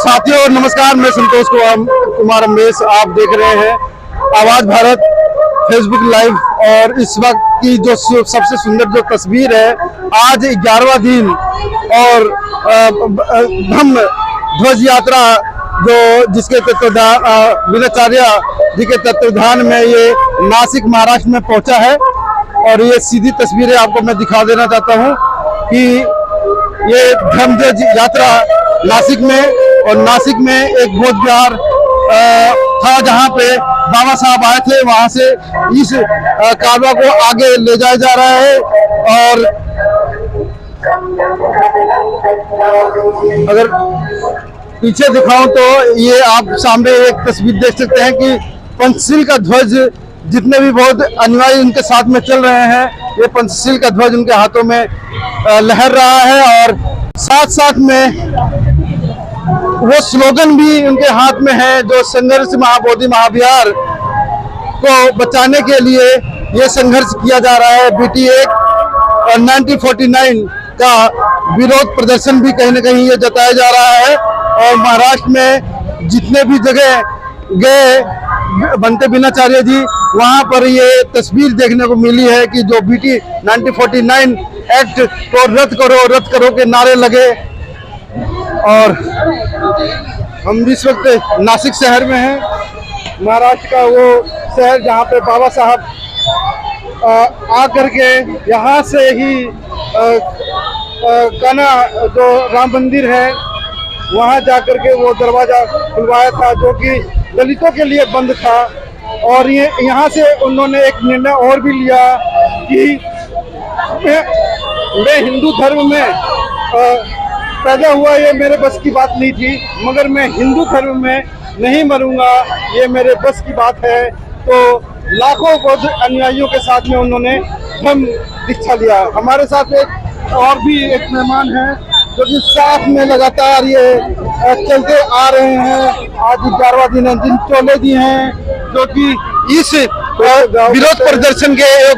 साथियों नमस्कार, मैं संतोष कुमार अम्बेश। आप देख रहे हैं आवाज भारत फेसबुक लाइव। और इस वक्त की जो सबसे सुंदर जो तस्वीर है, आज 11वां दिन और ब्रह्म ध्वज यात्रा जो जिसके तत्वाधान विनाचार्य जी के तत्वाधान में ये नासिक महाराष्ट्र में पहुंचा है। और ये सीधी तस्वीरें आपको मैं दिखा देना चाहता हूं कि ये ब्रह्म ध्वज यात्रा नासिक में, और नासिक में एक बौद्ध विहार था जहां पे बाबा साहब आए थे। वहां से इस कारवा को आगे ले जाया जा रहा है। और अगर पीछे दिखाऊं तो ये आप सामने एक तस्वीर देख सकते हैं कि पंचशील का ध्वज, जितने भी बौद्ध अनुयायी उनके साथ में चल रहे हैं, ये पंचशील का ध्वज उनके हाथों में लहर रहा है। और साथ साथ में वो स्लोगन भी उनके हाथ में है जो संघर्ष महाबोधि महाविहार को बचाने के लिए ये संघर्ष किया जा रहा है। BT एक्ट और 1949 का विरोध प्रदर्शन भी कहीं न कहीं ये जताया जा रहा है। और महाराष्ट्र में जितने भी जगह गए बनते विनाचार्य जी, वहां पर ये तस्वीर देखने को मिली है कि जो BT 1949 एक्ट को रद्द करो के नारे लगे। और हम इस वक्त नासिक शहर में हैं, महाराष्ट्र का वो शहर जहाँ पे बाबा साहब आकर के यहाँ से ही कान्हा जो राम मंदिर है वहाँ जाकर के वो दरवाजा खुलवाया था जो कि दलितों के लिए बंद था। और ये यहाँ से उन्होंने एक निर्णय और भी लिया कि मैं हिंदू धर्म में पैदा हुआ, ये मेरे बस की बात नहीं थी, मगर मैं हिंदू धर्म में नहीं मरूंगा, ये मेरे बस की बात है। तो लाखों बौद्ध अनुयायियों के साथ में उन्होंने धर्म दीक्षा लिया। हमारे साथ एक और भी एक मेहमान है जो कि साथ में लगातार ये चलते आ रहे हैं। आज 11वां दिन है, जिन चोले जी हैं जो कि इस विरोध प्रदर्शन के एक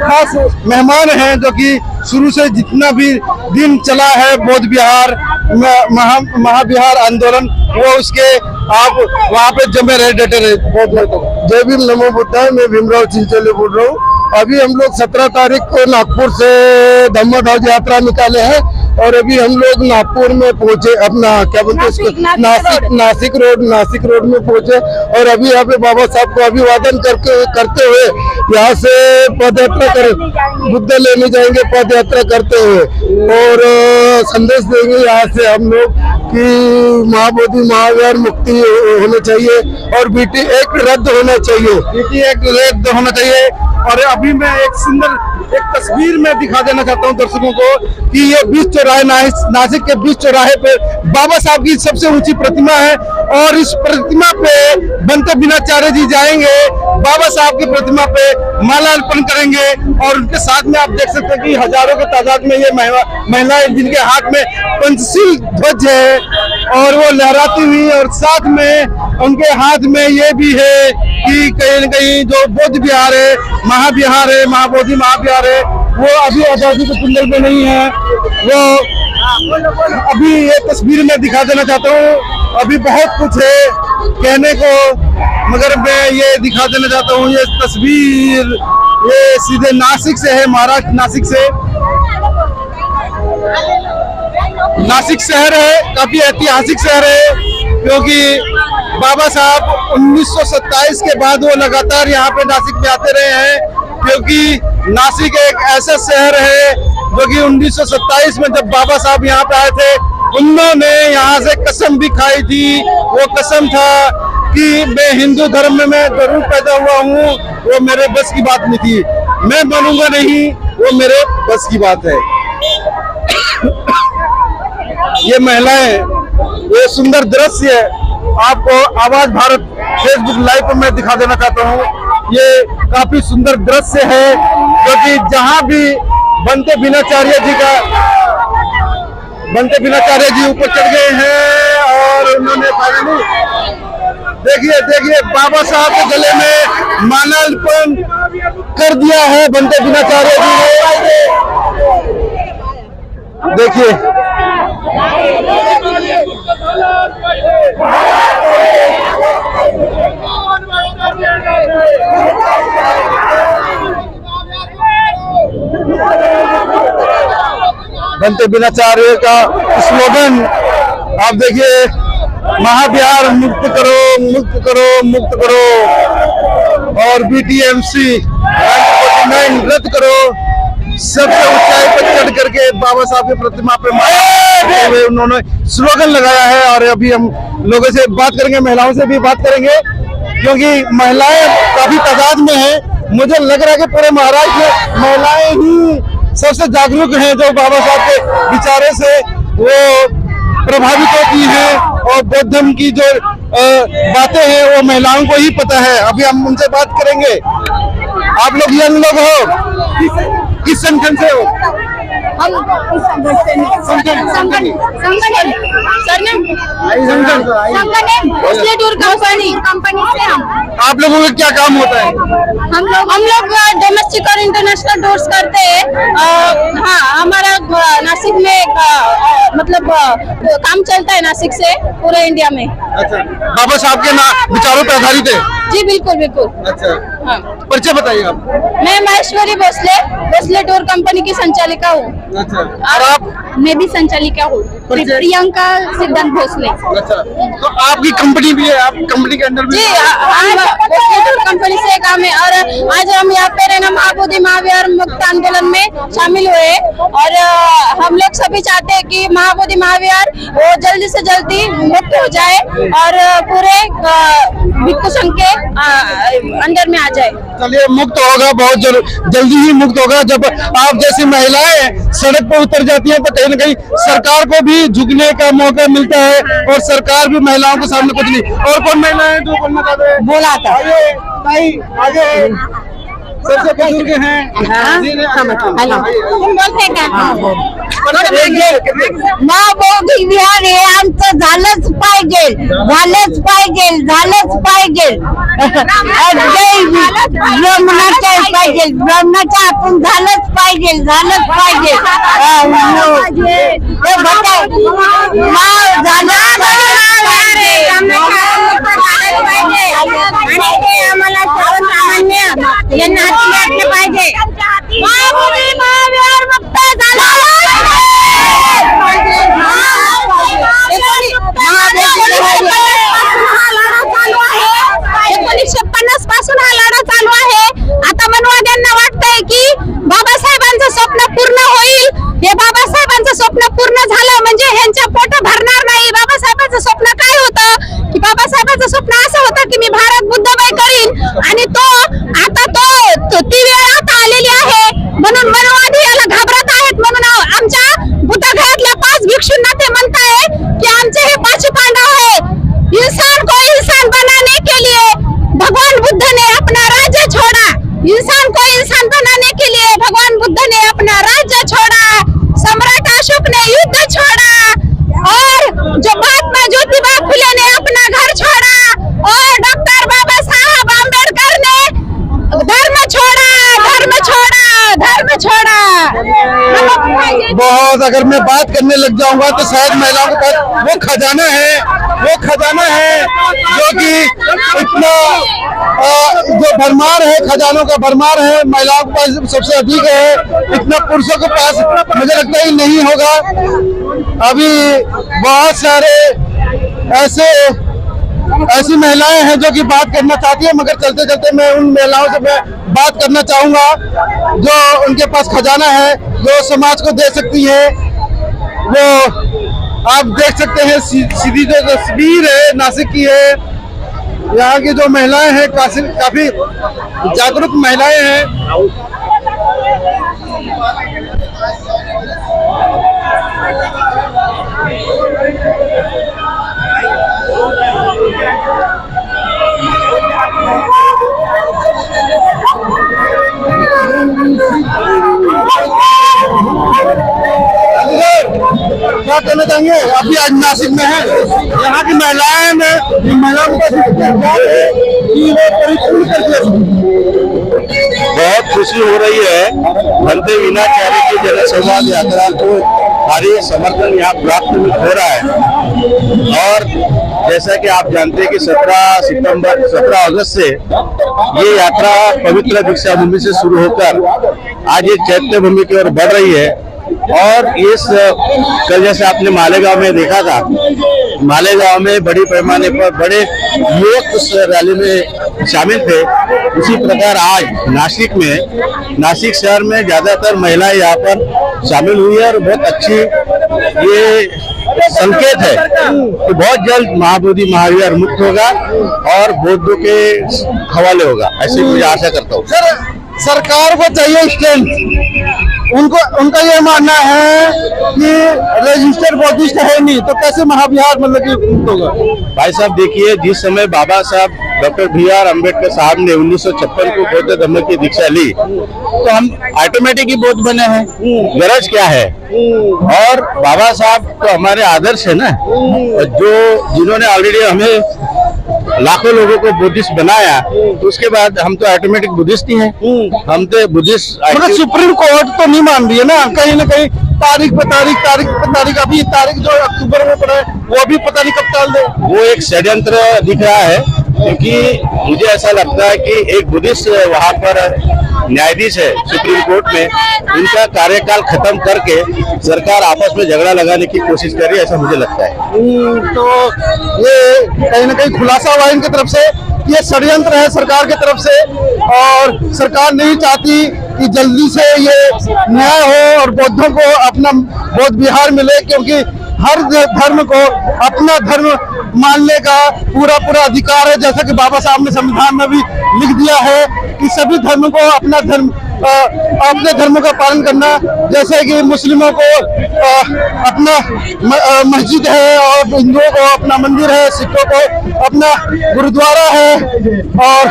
खास मेहमान हैं, जो कि शुरू से जितना भी दिन चला है बौद्ध विहार महाविहार आंदोलन, वो उसके आप वहाँ पे जमे रहे, डटे रहे बहुत तक। जय भीम, नमो बुद्धाय। मैं भीमराव चिंचोले बोल रहा हूँ। अभी हम लोग 17 तारीख को नागपुर से धम्म ध्वज यात्रा निकाले हैं और अभी हम लोग नागपुर में पहुंचे, अपना क्या बोलते हैं उसको, नासिक रोड में पहुंचे। और अभी यहाँ पे बाबा साहब को अभिवादन करते हुए यहाँ से पद यात्रा बुद्ध लेने जाएंगे, पद यात्रा करते हुए, और संदेश देंगे यहाँ से हम लोग कि महाबोधि महाविहार मुक्ति होना चाहिए और BT एक्ट रद्द होना चाहिए, BT एक्ट रद्द होना चाहिए। और अभी मैं एक सुंदर एक तस्वीर में दिखा देना चाहता हूं दर्शकों को कि ये बीच चौराहे नासिक के बीच चौराहे पे बाबा साहब की सबसे ऊंची प्रतिमा है। और इस प्रतिमा पे बनते विनाचार्य जी जाएंगे, बाबा साहब की प्रतिमा पे माला अर्पण करेंगे। और उनके साथ में आप देख सकते हैं कि हजारों के तादाद में ये महिलाएं जिनके हाथ में पंचशील ध्वज है और वो लहराती हुई, और साथ में उनके हाथ में ये भी है कि कहीं न कहीं जो बौद्ध विहार है, महाविहार है, महाबोधि महाविहार है, वो अभी आजादी के कुंडल में नहीं है। वो अभी ये तस्वीर में दिखा देना चाहता हूँ। अभी बहुत कुछ है कहने को, मगर मैं ये दिखा देना चाहता हूँ। ये तस्वीर ये सीधे नासिक से है, महाराष्ट्र नासिक से। नासिक शहर है, काफी ऐतिहासिक शहर है, क्योंकि बाबा साहब 1927 के बाद वो लगातार यहाँ पे नासिक में आते रहे हैं। क्योंकि नासिक एक ऐसा शहर है जो कि 1927 में जब बाबा साहब यहाँ पे आए थे, उन्होंने यहाँ से कसम भी खाई थी। वो कसम था कि मैं हिंदू धर्म में जरूर पैदा हुआ हूँ, वो मेरे बस की बात नहीं थी, मैं बनूंगा नहीं, वो मेरे बस की बात है। ये महिलाएं, ये सुंदर दृश्य आपको आवाज भारत फेसबुक लाइव पर मैं दिखा देना चाहता हूँ। ये काफी सुंदर दृश्य है क्योंकि जहाँ भी बनते विनाचार्य जी ऊपर चढ़ गए हैं और उन्होंने फाइनली देखिए बाबा साहब के गले में माला अर्पण कर दिया है बनते विनाचार्य जी ने। देखिए बनते बिनाचार्य का स्लोगन आप देखिए, महाबिहार मुक्त करो मुक्त करो मुक्त करो और BTMC 49 रद्द करो। सबसे ऊंचाई पर चढ़ करके बाबा साहब की प्रतिमा पे माला हुए उन्होंने स्लोगन लगाया है। और अभी हम लोगों से बात करेंगे, महिलाओं से भी बात करेंगे, क्योंकि महिलाएं काफी तादाद में हैं। मुझे लग रहा है कि पूरे महाराष्ट्र में महिलाएं ही सबसे जागरूक हैं, जो बाबा साहब के विचारों से वो प्रभावित होती हैं। और बौद्ध धर्म की जो बातें हैं वो महिलाओं को ही पता है। अभी हम उनसे बात करेंगे। आप लोग यंग लोग हो, किस संगठन से हो? हम कंपनी से हम। आप लोगों का क्या काम होता है? हम लोग डोमेस्टिक और इंटरनेशनल टूर्स करते हैं। हाँ, हमारा नासिक में मतलब काम चलता है नासिक से पूरे इंडिया में। अच्छा, बाबा साहब के विचारों पर आधारित है? जी बिल्कुल बिल्कुल। अच्छा, हाँ। परिचय बताइए आप। मैं महेश्वरी भोसले टूर कंपनी की संचालिका हूँ। अच्छा, और आप? मैं भी संचालिका हूँ, प्रियंका सिद्धांत भोसले। अच्छा, तो आपकी कंपनी भी है? आप कंपनी के अंदर भी? जी, आज भोसले टूर कंपनी से काम है। और आज हम यहाँ पे रहना महाबोधि महाविहार मुक्त आंदोलन में शामिल हुए। और हम लोग सभी चाहते हैं कि महाबोधि महाविहार वो जल्दी से जल्दी मुक्त हो जाए और पूरे भिक्षु संघ के अंदर में आ जाए। चलिए, मुक्त होगा, बहुत जल्दी ही मुक्त होगा। जब आप जैसी महिलाएं सड़क पर उतर जाती हैं तो कहीं न कहीं सरकार को भी झुकने का मौका मिलता है और सरकार भी महिलाओं के सामने कुछ नहीं। और कौन महिलाएं जो बोलना चाहते हैं? बोला था आगे सबसे बुजुर्ग हैं। बोलते क्या? महाबोधी विहार हे आमचं झालंच पाहिजे, झालंच पाहिजे, झालंच पाहिजे. ब्राह्मणाच्या पाहिजे, ब्राह्मणाच्या हातून झालंच पाहिजे, झालंच पाहिजे. आम्हाला सर्वसामान्य यांना हाती पाहिजे. महाबोधी महाविहार मुक्त झाला. 1950 पासून हा लढा चालू आहे. आता मनवाद्यांना वाटतंय की बाबासाहेबांचं स्वप्न पूर्ण होईल. हे बाबासाहेबांचं स्वप्न पूर्ण झालं म्हणजे ह्यांच्या पोट भरणार नाही. बाबासाहेबांचं स्वप्न काय होतं की बाबासाहेबांचं स्वप्न असं होतं की मी भारत बुद्धमय करीन आणि ती वेळ आता आलेली आहे. म्हणून मनवादी याला घाबरत आहेत. म्हणून आमच्या बुद्धगयातल्या 5 भिक्षूंना ते म्हणताय की आमचे हे 5 पांडव आहे. इंसान को इंसान बनाने के लिए भगवान बुद्ध ने अपना राज्य छोड़ा. इंसान को इंसान बनाने के लिए भगवान बुद्ध ने अपना राज्य छोड़ा. सम्राट अशोक ने युद्ध छोड़ा और जो महात्मा ज्योतिबा फुले ने अपना घर छोड़ा और डॉक्टर बाबा साहब आम्बेडकर ने धर्म छोड़ा, धर्म छोड़ा, धर्म छोड़ा. बहुत अगर मैं बात करने लग जाऊंगा तो शायद महिलाओं के पास वो खजाना है जो कि इतना जो भरमार है, खजानों का भरमार है, महिलाओं के पास सबसे अधिक है. इतना पुरुषों के पास मुझे लगता ही नहीं होगा. अभी बहुत सारे ऐसी महिलाएं हैं जो कि बात करना चाहती है, मगर चलते चलते मैं उन महिलाओं से मैं बात करना चाहूंगा जो उनके पास खजाना है, जो समाज को दे सकती है. वो आप देख सकते हैं सीधी जो तस्वीर है नासिक की है. यहाँ की जो महिलाएं हैं काफी जागरूक महिलाएं हैं. क्या कहना चाहेंगे? अभी आज नासिक में है, यहाँ की महिलाओं बहुत खुशी हो रही है. बनते बिनाचार्य की जन संवाद यात्रा को भारी समर्थन यहाँ प्राप्त हो रहा है. और जैसा कि आप जानते हैं कि 17 अगस्त से ये यात्रा पवित्र दीक्षा भूमि से शुरू होकर आज ये चैत्य भूमि की ओर बढ़ रही है. और इस कल जैसे आपने मालेगांव में देखा था, मालेगांव में बड़ी पैमाने पर बड़े युवक उस रैली में शामिल थे, उसी प्रकार आज नासिक शहर में ज्यादातर महिलाएं यहाँ पर शामिल हुई है और बहुत अच्छी ये संकेत है कि बहुत जल्द महाबोधि महाविहार मुक्त होगा और बौद्धों के हवाले होगा, ऐसे मुझे आशा करता हूँ। सर, सरकार को चाहिए स्टैंड, उनका ये मानना है कि रजिस्टर बौद्धिस्ट है नहीं तो कैसे महाविहार मतलब कि मुक्त होगा। भाई साहब देखिए, जिस समय बाबा साहब डॉक्टर BR अम्बेडकर साहब ने 1956 को बौद्ध धर्म की दीक्षा ली तो हम ऑटोमेटिक ही बौद्ध बने हैं, गरज क्या है। और बाबा साहब तो हमारे आदर्श है ना, जो जिन्होंने ऑलरेडी हमें लाखों लोगों को बुद्धिस्ट बनाया, तो उसके बाद हम तो ऑटोमेटिक बुद्धिस्ट ही हैं। हम तो बुद्धिस्ट, मतलब सुप्रीम कोर्ट तो नहीं मान रही है ना, कहीं ना कहीं तारीख पे तारीख, अभी तारीख जो अक्टूबर में पड़ा है वो भी पता नहीं कब टाल दे। वो एक षड्यंत्र दिख रहा है, क्योंकि मुझे ऐसा लगता है कि एक बुद्धिस्ट वहाँ पर न्यायाधीश है सुप्रीम कोर्ट में, उनका कार्यकाल खत्म करके सरकार आपस में झगड़ा लगाने की कोशिश कर रही है, ऐसा मुझे लगता है। तो ये कहीं ना कहीं खुलासा हुआ इनकी तरफ से, ये षड्यंत्र है सरकार की तरफ से और सरकार नहीं चाहती कि जल्दी से ये न्याय हो और बौद्धों को अपना बौद्ध विहार मिले, क्योंकि हर धर्म को अपना धर्म मानने का पूरा अधिकार है, जैसा कि बाबा साहब ने संविधान में भी लिख दिया है कि सभी धर्म को अपना धर्म अपने धर्म का पालन करना। जैसे कि मुस्लिमों को अपना मस्जिद है और हिंदुओं को अपना मंदिर है, सिखों को अपना गुरुद्वारा है और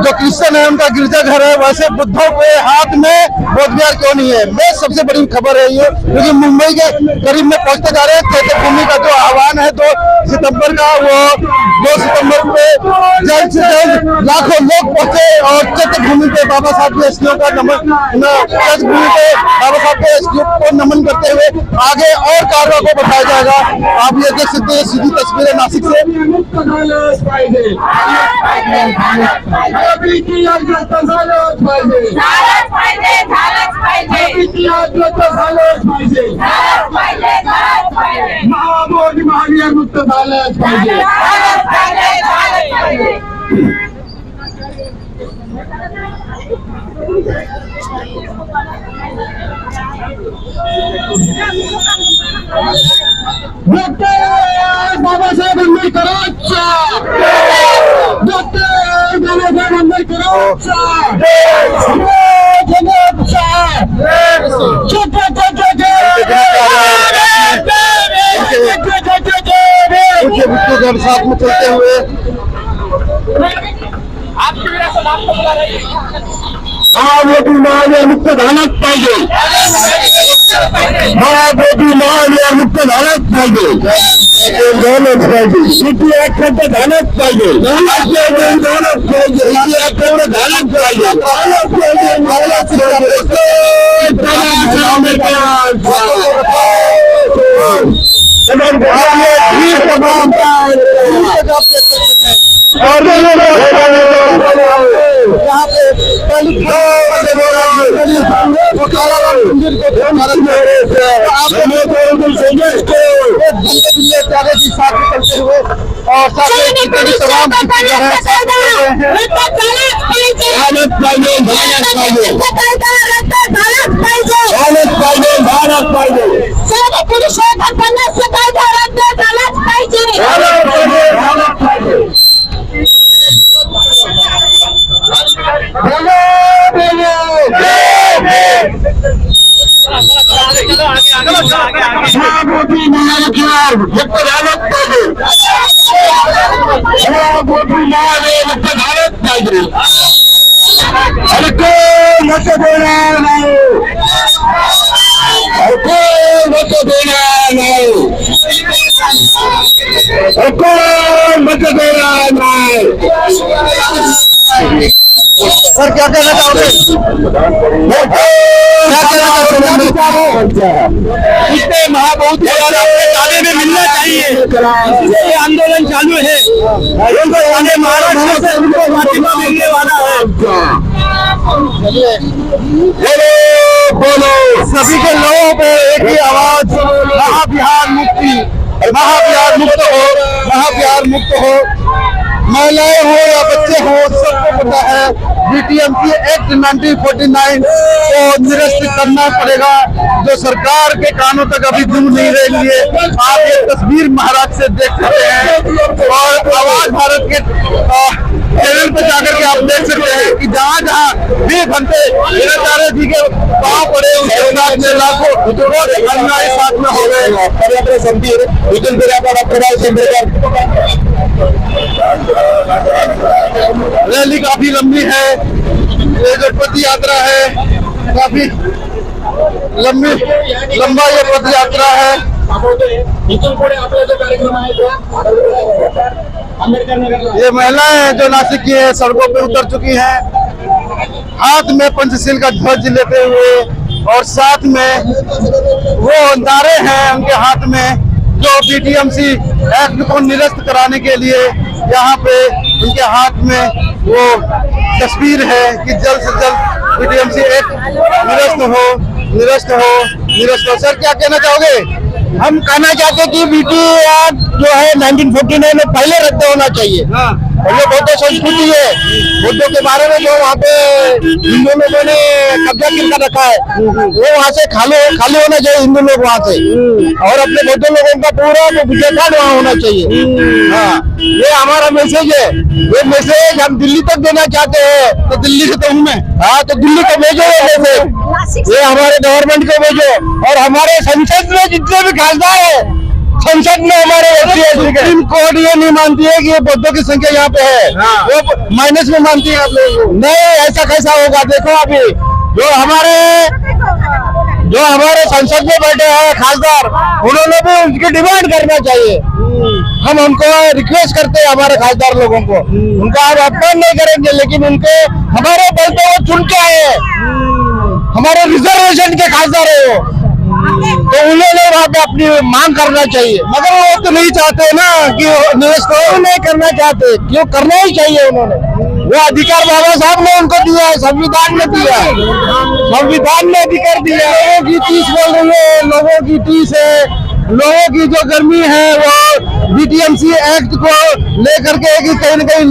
जो क्रिश्चियन है उनका गिरजाघर है, वैसे बुद्धों के हाथ में बौद्ध विहार क्यों नहीं है। मैं सबसे बड़ी खबर है ये, क्योंकि मुंबई के करीब में पहुंचते जा रहे हैं। चैत्यभूमि का जो आह्वान है 2 सितंबर का, वो 2 सितंबर पे जल्द से जल्द लाखों लोग पहुंचे और चैत्यभूमि पे बाबा साहब के एसडीओ का नमन, चैत्यभूमि पे बाबा साहब के एसडीओ को नमन करते हुए आगे और कार्यों को बढ़ाया जाएगा। आप ये देख सकते हैं सीधी तस्वीरें नासिक से। महाबोधी महाविहार मुक्त झालंच पाहिजे। बाबासाहेब आंबेडकरांचा, डॉक्टर बाबासाहेब आंबेडकरांचा, उनके बुद्धों के साथ में चलते हुए महाबोधी महाविहार मुक्त झालंच पाहिजे। महाबोधी महाविहार मुक्त झालंच पाहिजे। झालंच पाहिजे। सिटी ऍक्ट रद्द झालंच पाहिजे। झालंच पाहिजे। सिटी ऍक्ट रद्द झालंच पाहिजे। झालंच और यहाँ पे प्यारे जी साथ में चलते हुए और महाबोधी महाविहार मुक्त झालंच पाहिजे। महाबोधी महाविहार मुक्त झालंच पाहिजे। अरे कोण मत देणार नाही, अरे कोण मत देणार नाही, अरे कोण मत देणार नाही। सर क्या कहना चाहोगे? इसमें महाबोधि ताले में मिलना चाहिए। ये आंदोलन चालू है, महाराष्ट्र से उनको माध्यम मिलने वाला है। बोलो सभी के लोगों पे एक ही आवाज, महाबिहार मुक्ति, महाबिहार मुक्त हो, महाबिहार मुक्त हो। महिलाएं हो या बच्चे हो, सबको पता है बीटीएमसी एक्ट 1949 को निरस्त करना पड़ेगा, जो सरकार के कानों तक अभी दूर नहीं रही है। आप ये तस्वीर महाराज से देख सकते हैं और आवाज भारत के चैनल पे जाकर के आप देख सकते हैं कि जहाँ जहाँ भी घंटे वीराचार्य जी के पाँव पड़े, उसके साथ में लाखों अनुयायी साथ में हो गए। रैली काफी लंबी है, ये जो पद यात्रा है काफी लंबा ये पद यात्रा है। इथून पुढे आपला जो कार्यक्रम आहे तो आंबेडकर नगर ये महिलाएं जो नासिक की है सड़कों पे उतर चुकी हैं, हाथ में पंचशील का ध्वज लेते हुए, और साथ में वो नारे हैं उनके हाथ में जो बीटीएमसी एक्ट को निरस्त कराने के लिए यहाँ पे उनके हाथ में वो तस्वीर है कि जल्द से जल्द बीटीएमसी एक्ट निरस्त हो। सर क्या कहना चाहोगे? हम कहना चाहते कि बीटी जो है 1949 में पहले रद्द होना चाहिए। और ये बौद्ध संस्कृति है, बुद्धों के बारे में जो वहाँ पे हिंदू लोगों ने कब्जा कर रखा है, वो वहाँ से खाली होना चाहिए हिंदू लोग वहाँ से, और अपने बौद्ध लोगों का पूरा जो विजय कार्ड वहाँ होना चाहिए। हाँ, ये हमारा मैसेज है। ये मैसेज हम दिल्ली तक देना चाहते हैं। तो दिल्ली से तो हूँ मैं। हाँ, तो दिल्ली को भेजो ये मैसेज, ये हमारे गवर्नमेंट को भेजो, और हमारे संसद में जितने भी खासदार है, संसद में हमारे सुप्रीम कोर्ट ये नहीं मानती है कि ये बौद्धों की संख्या यहाँ पे है, वो माइनस में मानती है आप लोगों को। नहीं, ऐसा कैसा होगा? देखो अभी जो हमारे संसद में बैठे हैं खासदार, उन्होंने भी उनकी डिमांड करना चाहिए। हम उनको रिक्वेस्ट करते हैं हमारे खासदार लोगों को, उनका हम अपमान नहीं करेंगे, लेकिन उनके हमारे बल पे वो चुन के आए हैं, हमारे रिजर्वेशन के खासदार है वो, तो उन्होंने वहाँ पे अपनी मांग करना चाहिए। मगर वो तो नहीं चाहते ना कि निरस्त नहीं करना चाहते, क्यों? करना ही चाहिए। उन्होंने वो अधिकार बाबा साहब ने उनको दिया है, संविधान में दिया है, संविधान ने अधिकार दिया है। लोगों की टीस बोल रही है, लोगों की टीस है, लोगों की जो गर्मी है वो बीटीएमसी एक्ट को लेकर के कहीं न कहीं